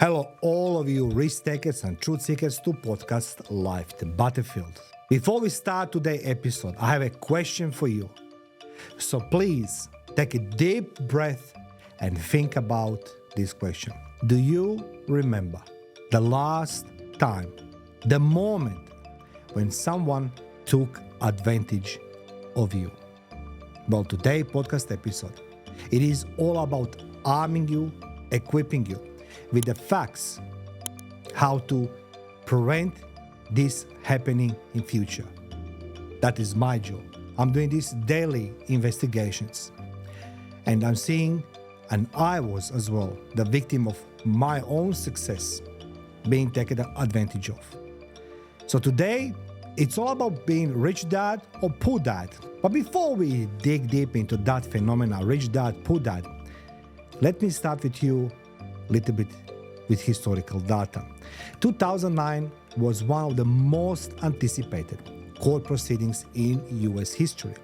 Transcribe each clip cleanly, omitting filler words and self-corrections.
Hello, all of you risk takers and truth seekers to podcast Life, the Battlefield. Before we start today's episode, I have a question for you. So please take a deep breath and think about this question. Do you remember the last time, the moment when someone took advantage of you? Well, today's podcast episode, it is all about arming you, equipping you with the facts, how to prevent this happening in future. That is my job. I'm doing these daily investigations. And I'm seeing, and I was as well, the victim of my own success being taken advantage of. So today, it's all about being rich dad or poor dad. But before we dig deep into that phenomenon, rich dad, poor dad, let me start with you a little bit with historical data. 2009 was one of the most anticipated court proceedings in US history,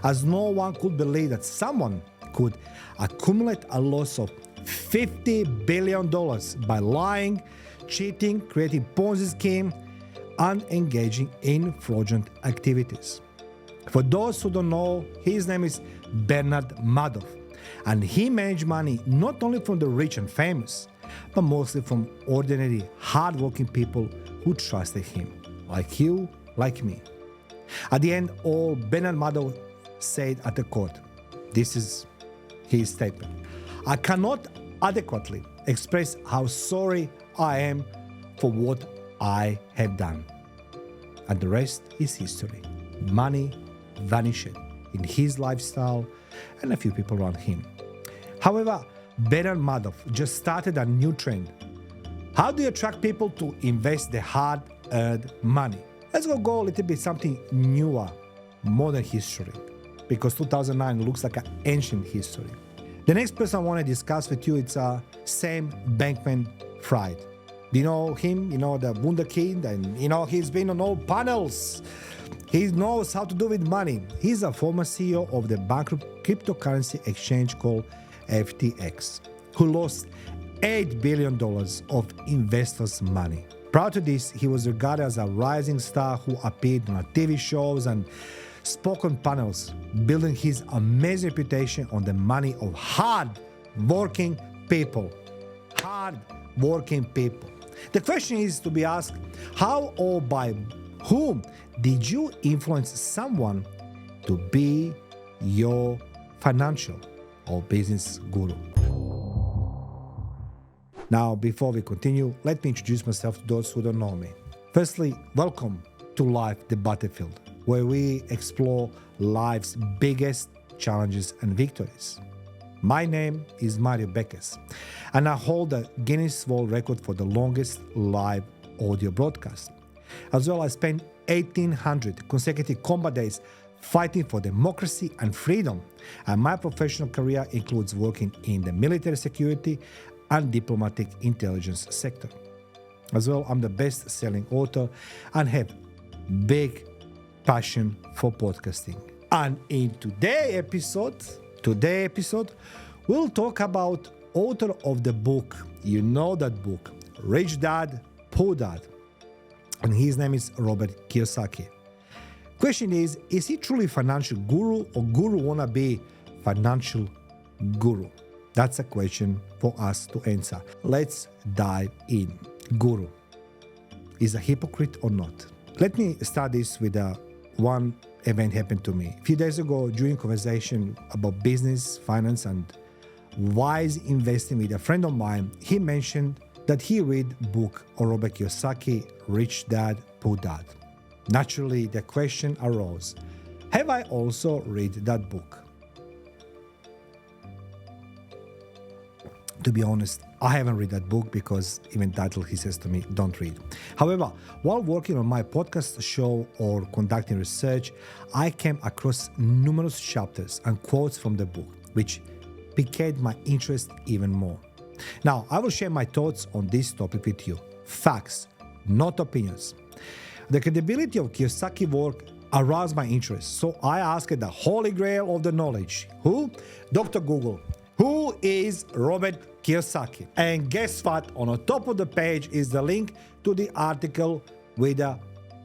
as no one could believe that someone could accumulate a loss of $50 billion by lying, cheating, creating Ponzi scheme, and engaging in fraudulent activities. For those who don't know, his name is Bernard Madoff, and he managed money not only from the rich and famous, but mostly from ordinary, hardworking people who trusted him, like you, like me. At the end, all Bernard Madoff said at the court, this is his statement: "I cannot adequately express how sorry I am for what I have done." And the rest is history. Money vanished in his lifestyle and a few people around him. However, Bernard Madoff just started a new trend. How do you attract people to invest their hard-earned money? Let's go a little bit something newer, modern history, because 2009 looks like an ancient history. The next person I want to discuss with you is Sam Bankman-Fried. Do you know him? You know, the wunderkind, and he's been on all panels. He knows how to do with money. He's a former CEO of the bankrupt cryptocurrency exchange called FTX, who lost $8 billion of investors' money. Prior to this, he was regarded as a rising star who appeared on TV shows and spoke on panels, building his amazing reputation on the money of hard-working people. Hard-working people. The question is to be asked, how or by whom did you influence someone to be your financial or business guru? Now, before we continue, let me introduce myself to those who don't know me. Firstly, welcome to Life, the Battlefield, where we explore life's biggest challenges and victories. My name is Bekes, and I hold the Guinness World Record for the longest live audio broadcast. As well, I spent 1,800 consecutive combat days fighting for democracy and freedom, and my professional career includes working in the military security and diplomatic intelligence sector. As well, I'm the best-selling author and have big passion for podcasting. And in today's episode, we'll talk about author of the book, you know that book, Rich Dad, Poor Dad, and his name is Robert Kiyosaki. Question is he truly financial guru, or guru wanna be financial guru? That's a question for us to answer. Let's dive in. Guru is a hypocrite or not? Let me start this with one event happened to me. A few days ago, during conversation about business, finance, and wise investing with a friend of mine, he mentioned that he read book of Robert Kiyosaki, Rich Dad, Poor Dad. Naturally, the question arose, have I also read that book? To be honest, I haven't read that book because even title he says to me, don't read. However, while working on my podcast show or conducting research, I came across numerous chapters and quotes from the book, which piqued my interest even more. Now, I will share my thoughts on this topic with you. Facts, not opinions. The credibility of Kiyosaki work aroused my interest, so I asked the Holly Grail of the Knowledge, who? Dr. Google, Who is Robert Kiyosaki? And guess what? On the top of the page is the link to the article with the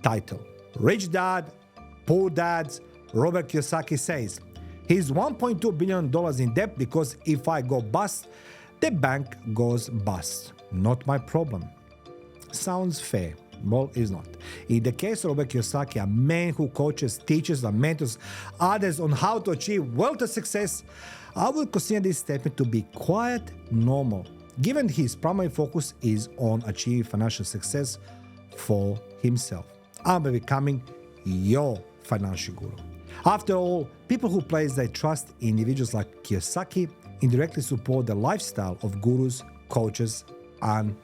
title. Rich Dad, Poor Dads, Robert Kiyosaki says he's $1.2 billion in debt because if I go bust, the bank goes bust. Not my problem. Sounds fair. Well, it's not. In the case of Robert Kiyosaki, a man who coaches, teaches, and mentors others on how to achieve wealth and success, I will consider this statement to be quite normal, given his primary focus is on achieving financial success for himself. I'm becoming your financial guru. After all, people who place their trust in individuals like Kiyosaki indirectly support the lifestyle of gurus, coaches, and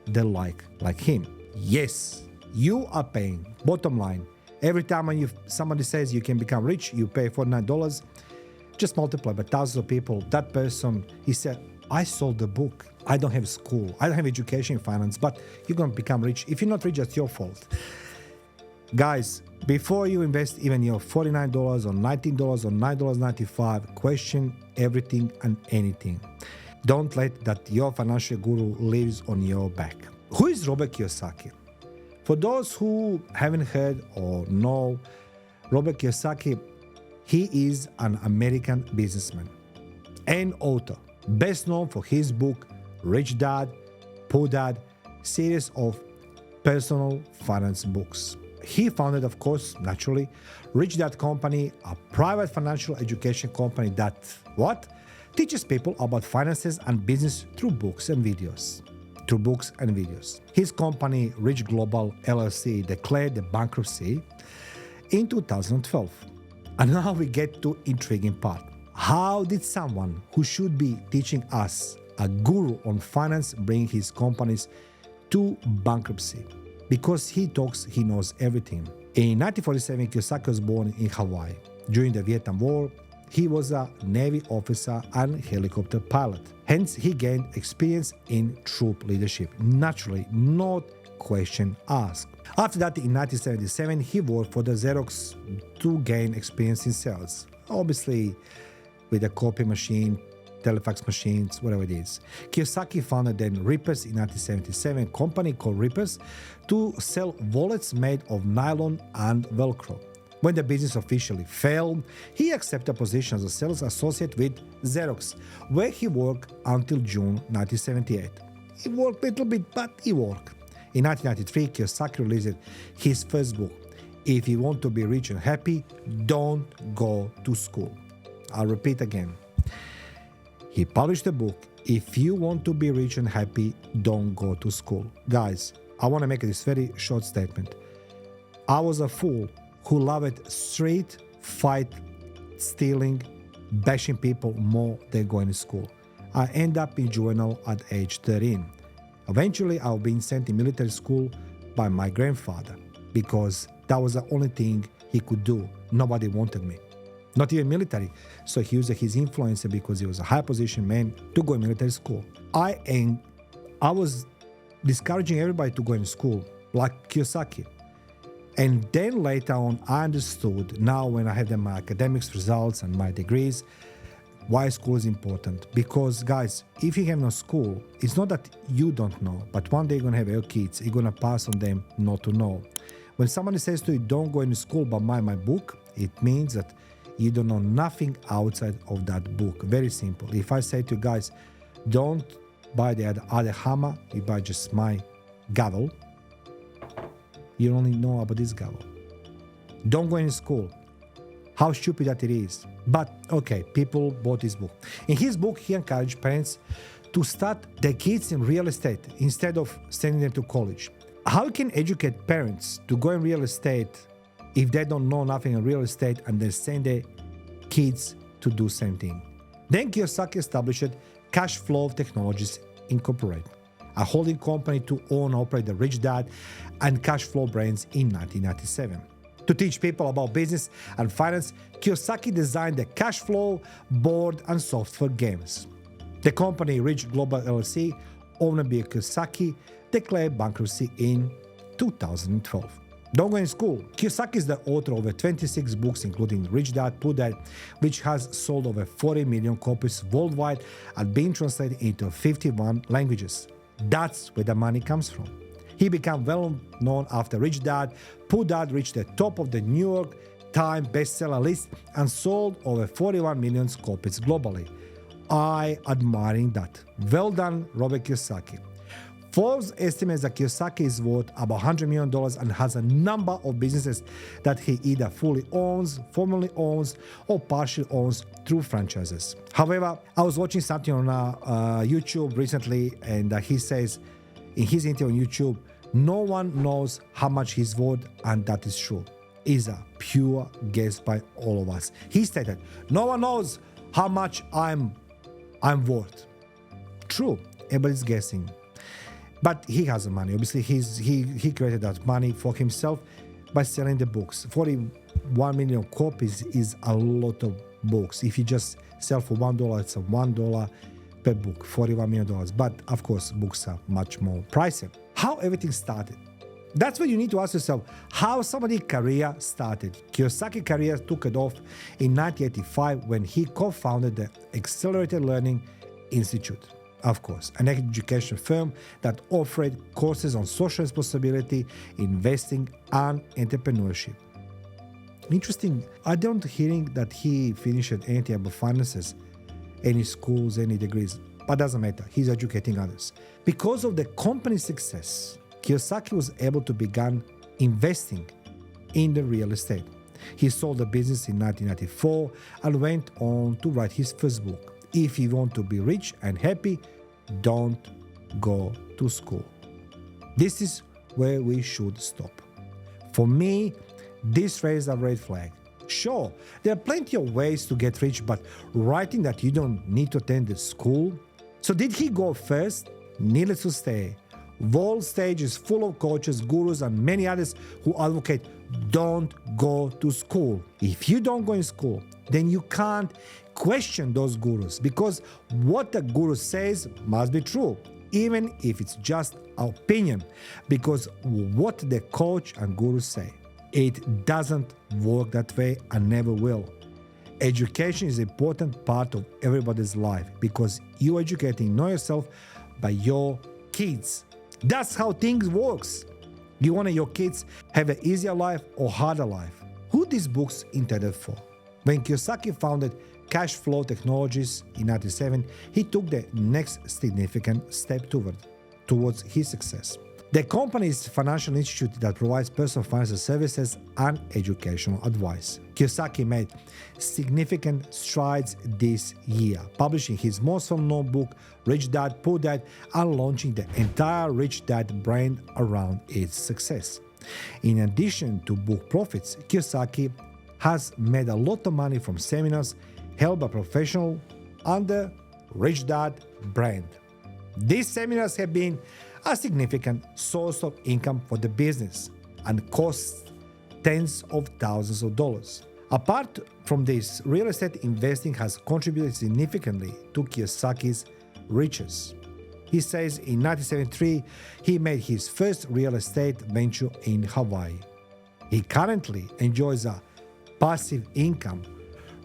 the like him. Yes, you are paying. Bottom line, every time when somebody says you can become rich, you pay $49. Just multiply by thousands of people. That person, he said, I sold the book. I don't have school. I don't have education in finance, but you're going to become rich. If you're not rich, that's your fault. Guys, before you invest even your $49 or $19 or $9.95, question everything and anything. Don't let that your financial guru lives on your back. Who is Robert Kiyosaki? For those who haven't heard or know Robert Kiyosaki, he is an American businessman and author, best known for his book, Rich Dad, Poor Dad, series of personal finance books. He founded, of course, naturally, Rich Dad Company, a private financial education company that, teaches people about finances and business through books and videos. His company, Rich Global LLC, declared the bankruptcy in 2012. And now we get to intriguing part. How did someone who should be teaching us, a guru on finance, bring his companies to bankruptcy? Because he talks, he knows everything. In 1947, Kiyosaki was born in Hawaii. During the Vietnam War, he was a Navy officer and helicopter pilot. Hence, he gained experience in troop leadership. Naturally, not question asked. After that, in 1977, he worked for the Xerox to gain experience in sales. Obviously, with a copy machine, telefax machines, whatever it is. Kiyosaki founded then Rippers in 1977, a company called Rippers, to sell wallets made of nylon and Velcro. When the business officially failed, he accepted a position as a sales associate with Xerox, where he worked until June 1978. He worked a little bit, but he worked. In 1993, Kiyosaki released his first book, If You Want to Be Rich and Happy, Don't Go to School. I'll repeat again. He published a book, If You Want to Be Rich and Happy, Don't Go to School. Guys, I want to make this very short statement. I was a fool who loved street fight, stealing, bashing people more than going to school. I ended up in juvenile at age 13. Eventually, I was being sent to military school by my grandfather because that was the only thing he could do. Nobody wanted me. Not even military. So he used his influence because he was a high position man to go to military school. I was discouraging everybody to go in school, like Kiyosaki. And then later on, I understood, now when I have my academics results and my degrees, why school is important. Because guys, if you have no school, it's not that you don't know, but one day you're gonna have your kids, you're gonna pass on them not to know. When somebody says to you, don't go into school but buy my book, it means that you don't know nothing outside of that book. Very simple. If I say to you guys, don't buy the other hammer, you buy just my gavel, you only know about this gavel. Don't go in school. How stupid that it is. But okay, people bought his book. In his book, he encouraged parents to start their kids in real estate instead of sending them to college. How you can educate parents to go in real estate if they don't know nothing in real estate and then send their kids to do same thing? Then Kiyosaki established Cash Flow Technologies Incorporated, a holding company to own and operate the Rich Dad and Cash Flow brands in 1997. To teach people about business and finance, Kiyosaki designed the Cash Flow board and software games. The company Rich Global LLC, owned by Kiyosaki, declared bankruptcy in 2012. Don't go in school. Kiyosaki is the author of over 26 books, including Rich Dad, Poor Dad, which has sold over 40 million copies worldwide and been translated into 51 languages. That's where the money comes from. He became well known after Rich Dad, Poor Dad reached the top of the New York Times bestseller list and sold over 41 million copies globally. I admiring that. Well done, Robert Kiyosaki. Forbes estimates that Kiyosaki is worth about $100 million and has a number of businesses that he either fully owns, formerly owns, or partially owns through franchises. However, I was watching something on YouTube recently, and he says in his interview on YouTube, no one knows how much he's worth, and that is true. It's a pure guess by all of us. He stated, no one knows how much I'm worth. True, everybody's guessing. But he has the money. Obviously, he created that money for himself by selling the books. 41 million copies is a lot of books. If you just sell for $1, it's a $1 per book, $41 million. But of course, books are much more pricey. How everything started. That's what you need to ask yourself, how somebody's career started. Kiyosaki's career took it off in 1985 when he co-founded the Accelerated Learning Institute. Of course, an education firm that offered courses on social responsibility, investing, and entrepreneurship. Interesting, I don't hearing that he finished anything about finances, any schools, any degrees, but doesn't matter, he's educating others. Because of the company's success, Kiyosaki was able to begin investing in the real estate. He sold the business in 1994 and went on to write his first book. If you want to be rich and happy, don't go to school. This is where we should stop. For me, this raised a red flag. Sure, there are plenty of ways to get rich, but writing that you don't need to attend the school. So did he go first? Needless to say, world stage is full of coaches, gurus, and many others who advocate don't go to school. If you don't go in school, then you can't question those gurus, because what the guru says must be true, even if it's just opinion, because what the coach and guru say, it doesn't work that way and never will. Education is an important part of everybody's life because you're educating not yourself but your kids. That's how things works. You want your kids have an easier life or harder life. Who these books intended for? When Kiyosaki founded Cash Flow Technologies in 1997, he took the next significant step towards his success. The company is a financial institute that provides personal financial services and educational advice. Kiyosaki made significant strides this year, publishing his most well-known book, Rich Dad, Poor Dad, and launching the entire Rich Dad brand around its success. In addition to book profits, Kiyosaki has made a lot of money from seminars held by professionals under Rich Dad brand. These seminars have been a significant source of income for the business and cost tens of thousands of dollars. Apart from this, real estate investing has contributed significantly to Kiyosaki's riches. He says in 1973, he made his first real estate venture in Hawaii. He currently enjoys a passive income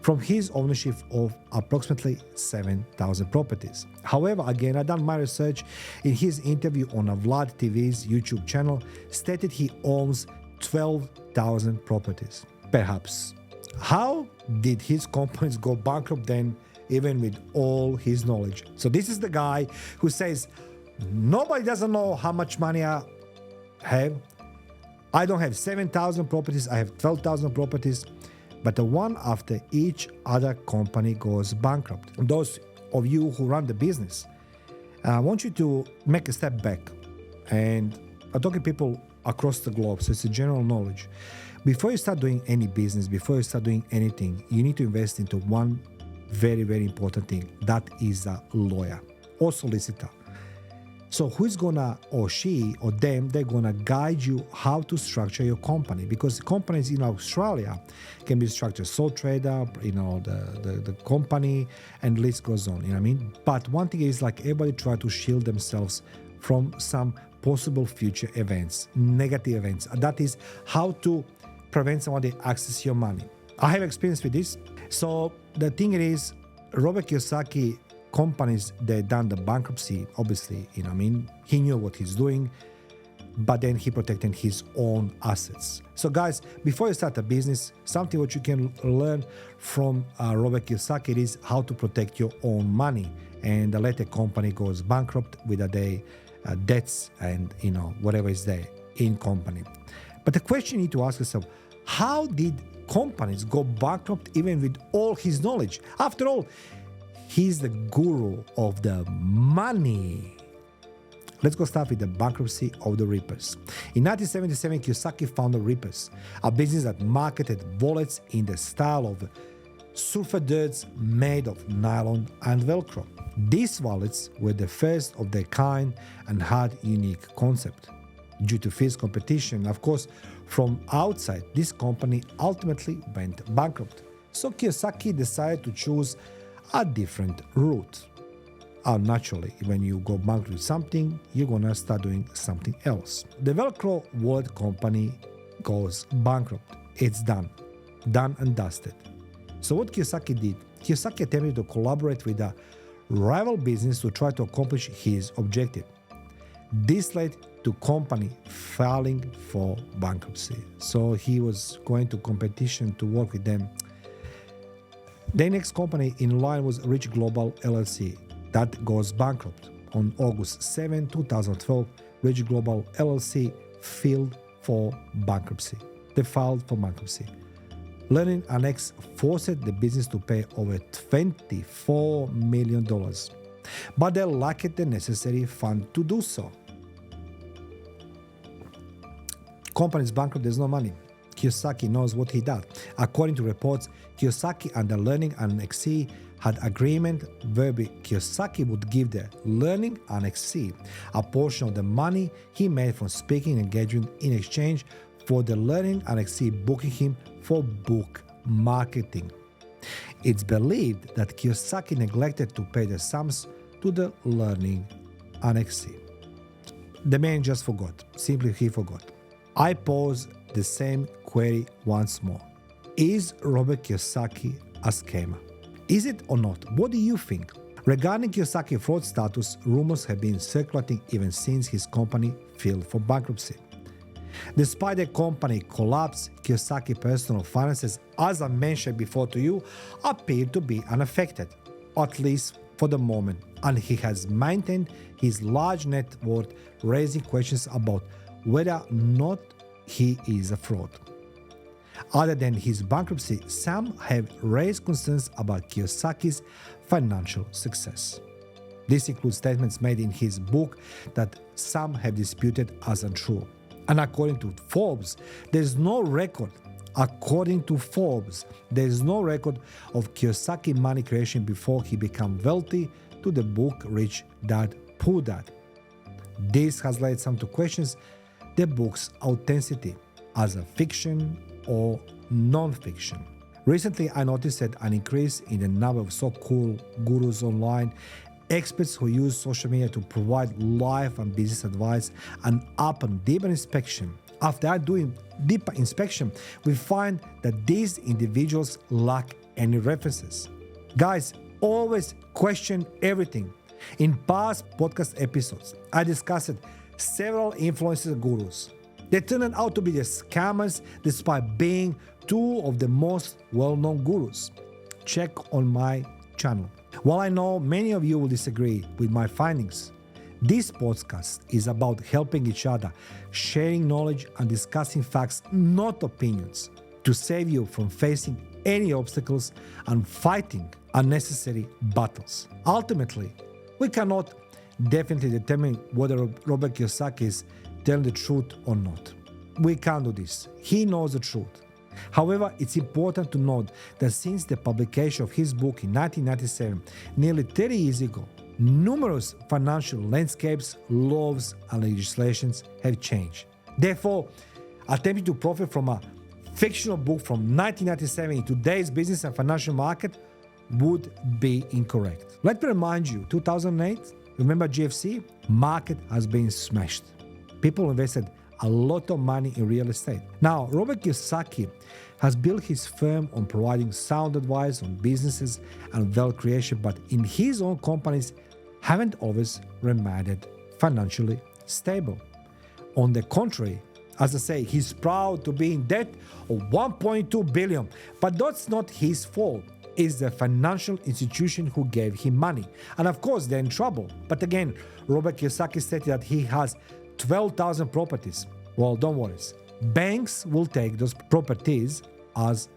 from his ownership of approximately 7,000 properties. However, again, I done my research. In his interview on Vlad TV's YouTube channel, stated he owns 12,000 properties. Perhaps. How did his companies go bankrupt then, even with all his knowledge? So this is the guy who says, nobody doesn't know how much money I have. I don't have 7,000 properties, I have 12,000 properties. But the one after each other company goes bankrupt. Those of you who run the business, I want you to make a step back. And I'm talking to people across the globe, so it's a general knowledge. Before you start doing any business, before you start doing anything, you need to invest into one very, very important thing. That is a lawyer or solicitor. So who's gonna, or she or them, they're gonna guide you how to structure your company, because companies in Australia can be structured sole trader, the company, and list goes on, you know what I mean? But one thing is, like, everybody try to shield themselves from some possible future events, negative events. That is how to prevent somebody access your money. I have experience with this. So the thing is, Robert Kiyosaki companies, they done the bankruptcy, obviously, he knew what he's doing, but then he protected his own assets. So guys, before you start a business, something what you can learn from Robert Kiyosaki is how to protect your own money. And let a company goes bankrupt with their debts and whatever is there in company. But the question you need to ask yourself, how did companies go bankrupt even with all his knowledge? After all, he's the guru of the money. Let's go start with the bankruptcy of the Reapers. In 1977, Kiyosaki founded Reapers, a business that marketed wallets in the style of surfer duds made of nylon and Velcro. These wallets were the first of their kind and had a unique concept. Due to fierce competition, of course, from outside, this company ultimately went bankrupt. So Kiyosaki decided to choose a different route. Naturally, when you go bankrupt with something, you're gonna start doing something else. The Velcro wallet company goes bankrupt. It's done and dusted. So what Kiyosaki did, Kiyosaki attempted to collaborate with a rival business to try to accomplish his objective. This led to company filing for bankruptcy. So he was going to competition to work with them. The next company in line was Rich Global LLC. That goes bankrupt. On August 7, 2012, Rich Global LLC filed for bankruptcy. They filed for bankruptcy. Learning Annex forced the business to pay over $24 million, but they lacked the necessary fund to do so. Company's bankrupt, there's no money. Kiyosaki knows what he does. According to reports, Kiyosaki and the Learning Annex had agreement whereby Kiyosaki would give the Learning Annex a portion of the money he made from speaking engagement in exchange for the Learning Annex booking him for book marketing. It's believed that Kiyosaki neglected to pay the sums to the Learning Annex. The man just forgot. Simply he forgot. I pose the same query once more. Is Robert Kiyosaki a scammer? Is it or not? What do you think? Regarding Kiyosaki fraud status, rumors have been circulating even since his company filed for bankruptcy. Despite the company collapse, Kiyosaki personal finances, as I mentioned before to you, appear to be unaffected, at least for the moment, and he has maintained his large net worth, raising questions about whether or not he is a fraud. Other than his bankruptcy, some have raised concerns about Kiyosaki's financial success. This includes statements made in his book that some have disputed as untrue. And according to Forbes, there's no record of Kiyosaki money creation before he became wealthy to the book Rich Dad Poor Dad. This has led some to questions the book's authenticity as a fiction or non-fiction. Recently, I noticed an increase in the number of so-called gurus online, experts who use social media to provide life and business advice, and upon deeper inspection. After doing deeper inspection, we find that these individuals lack any references. Guys, always question everything. In past podcast episodes, I discussed several influencer gurus. They turned out to be the scammers despite being two of the most well-known gurus. Check on my channel. While I know many of you will disagree with my findings, this podcast is about helping each other, sharing knowledge and discussing facts, not opinions, to save you from facing any obstacles and fighting unnecessary battles. Ultimately, we cannot definitely determine whether Robert Kiyosaki is telling the truth or not. We can't do this. He knows the truth. However, it's important to note that since the publication of his book in 1997, nearly 30 years ago, numerous financial landscapes, laws, and legislations have changed. Therefore, attempting to profit from a fictional book from 1997 in today's business and financial market would be incorrect. Let me remind you, 2008, Remember GFC? Market has been smashed. People invested a lot of money in real estate. Now, Robert Kiyosaki has built his firm on providing sound advice on businesses and wealth creation, but in his own companies haven't always remained financially stable. On the contrary, as I say, he's proud to be in debt of 1.2 billion, but that's not his fault. It's the financial institution who gave him money. And of course, they're in trouble. But again, Robert Kiyosaki stated that he has 12,000 properties. Well, don't worry. Banks will take those properties as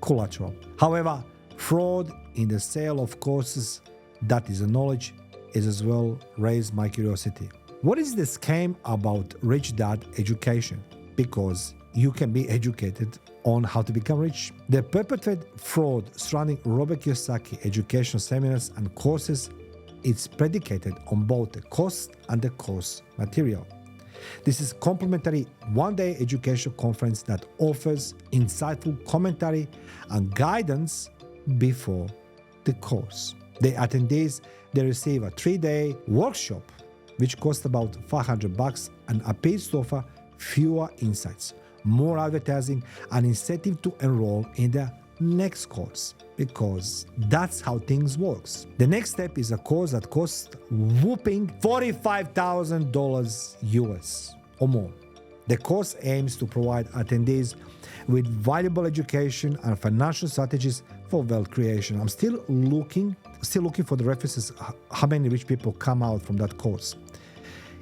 collateral. However, fraud in the sale of courses, that is a knowledge, is as well raised my curiosity. What is the scam about Rich Dad education? Because you can be educated on how to become rich. The perpetrated fraud surrounding Robert Kiyosaki educational seminars and courses is predicated on both the cost and the course material. This is a complimentary one-day educational conference that offers insightful commentary and guidance before the course. The attendees, they receive a 3-day workshop which costs about $500 and appears to offer fewer insights, more advertising, and incentive to enroll in the next course, because that's how things works. The next step is a course that costs whopping $45,000 US or more. The course aims to provide attendees with valuable education and financial strategies for wealth creation. I'm still looking for the references, how many rich people come out from that course.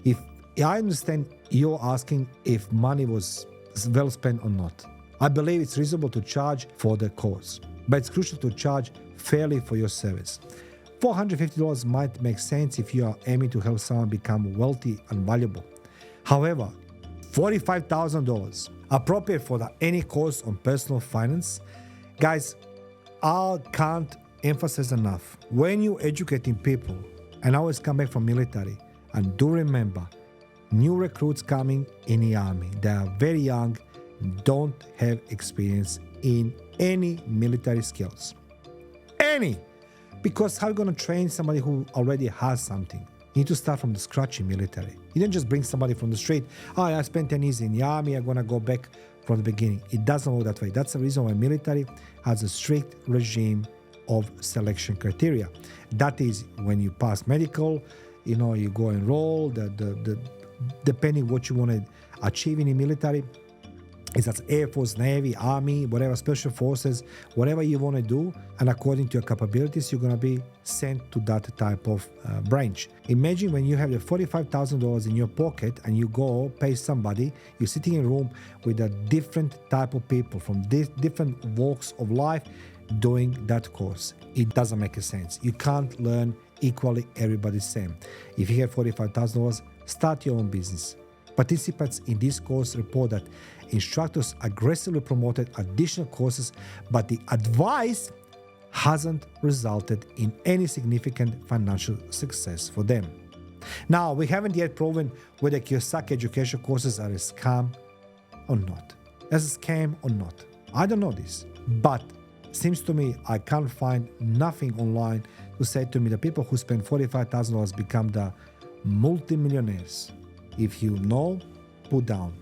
If I understand you're asking if money was well spent or not. I believe it's reasonable to charge for the course, but it's crucial to charge fairly for your service. $450 might make sense if you are aiming to help someone become wealthy and valuable. However, $45,000 appropriate for any course on personal finance. Guys, I can't emphasize enough. When you're educating people, and I always come back from military, and do remember, new recruits coming in the army, they are very young, don't have experience in any military skills. Any! Because how are you going to train somebody who already has something? You need to start from the scratch in military. You don't just bring somebody from the street, I spent 10 years in the army, I'm going to go back from the beginning. It doesn't work that way. That's the reason why military has a strict regime of selection criteria. That is, when you pass medical, you go enroll, depending what you want to achieve in the military, is that Air Force, Navy, Army, whatever, Special Forces, whatever you want to do, and according to your capabilities, you're going to be sent to that type of branch. Imagine when you have the $45,000 in your pocket and you go pay somebody, you're sitting in a room with a different type of people from different walks of life doing that course. It doesn't make sense. You can't learn equally everybody's same. If you have $45,000, start your own business. Participants in this course report that instructors aggressively promoted additional courses, but the advice hasn't resulted in any significant financial success for them. Now, we haven't yet proven whether Kiyosaki education courses are a scam or not. As a scam or not. I don't know this, but seems to me I can't find nothing online to say to me the people who spend $45,000 become the multimillionaires. If you know, put down.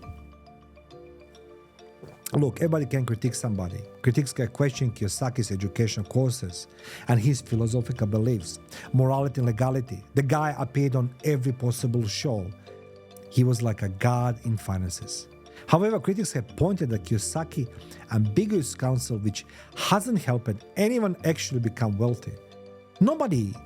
Look, everybody can critique somebody. Critics can question Kiyosaki's education courses and his philosophical beliefs, morality and legality. The guy appeared on every possible show. He was like a god in finances. However, critics have pointed at Kiyosaki ambiguous counsel which hasn't helped anyone actually become wealthy.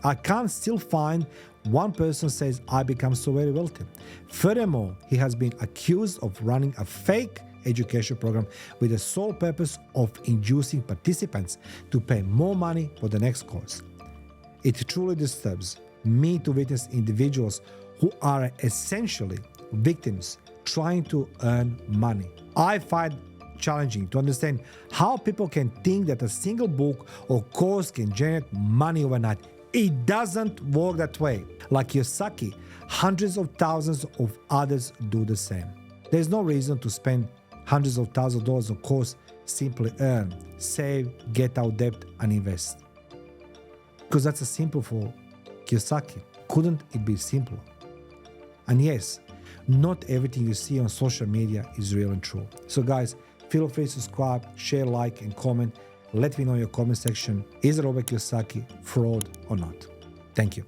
I can't still find one person says, I become so very wealthy. Furthermore, he has been accused of running a fake education program with the sole purpose of inducing participants to pay more money for the next course. It truly disturbs me to witness individuals who are essentially victims trying to earn money. I find challenging to understand how people can think that a single book or course can generate money overnight. It doesn't work that way. Like Kiyosaki, hundreds of thousands of others do the same. There's no reason to spend hundreds of thousands of dollars on course. Simply earn, save, get out debt, and invest. Because that's a simple for Kiyosaki. Couldn't it be simpler? And yes, not everything you see on social media is real and true. So guys, feel free to subscribe, share, like, and comment. Let me know in your comment section, is Robert Kiyosaki fraud or not? Thank you.